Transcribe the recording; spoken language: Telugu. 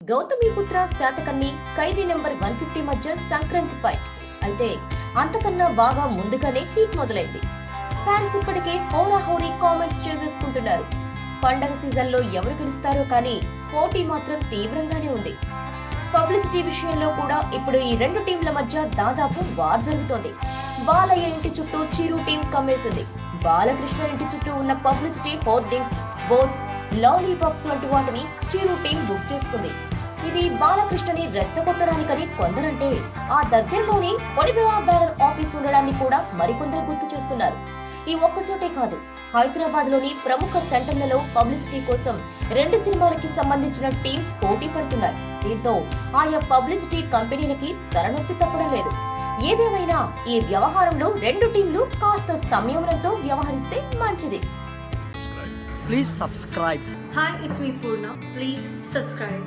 గౌతమిపుత్ర శాతకర్ణి ఖైదీ నెంబర్ 150 మధ్య సంక్రాంతి ఫైట్ అయితే అంతకన్నా బాగా ముందుగానే హీట్ మొదలైంది. ఫ్యాన్స్ ఇప్పటికే హోరాహోరీ కామెంట్స్ చేసేసుకుంటున్నారు. పండగ సీజన్ లో ఎవరు గెలుస్తారో కానీ పోటీ మాత్రం తీవ్రంగానే ఉంది. పబ్లిసిటీ విషయంలో కూడా ఇప్పుడు ఈ రెండు టీంల మధ్య దాదాపు వార్ జరుగుతోంది. బాలయ్య ఇంటి చుట్టూ చిరు టీం కమ్మేసింది. బాలకృష్ణ ఇంటి చుట్టూ ఉన్న పబ్లిసిటీ హోర్డింగ్స్, బోర్డ్స్, లాలీపాప్స్ వంటి వాటిని చిరు టీం బుక్ చేసుకుంది. ఇది బాలకృష్ణని రెచ్చగొట్టడానికని కొందరంటే ఆ దగ్గరలోనే పొడిబెవా బ్యానర్ ఆఫీస్ ఉండడాన్ని కూడా మరికొందరు గుర్తు చేస్తున్నారు. ఈ ఒక్కచోటే కాదు, హైదరాబాద్ లోని ప్రముఖ సెంటర్లలో పబ్లిసిటీ కోసం రెండు సినిమాలకి సంబంధించిన టీమ్స్ పోటీ పడుతున్నాయి. దీంతో ఆయా పబ్లిసిటీ కంపెనీలకి తలనొప్పి తప్పడం లేదు. ఏదేమైనా ఈ వ్యవహారంలో రెండు టీంలు కాస్త సంయమనంతో వ్యవహరిస్తే మంచిది. Please subscribe. Hi, it's me Purna. Please subscribe.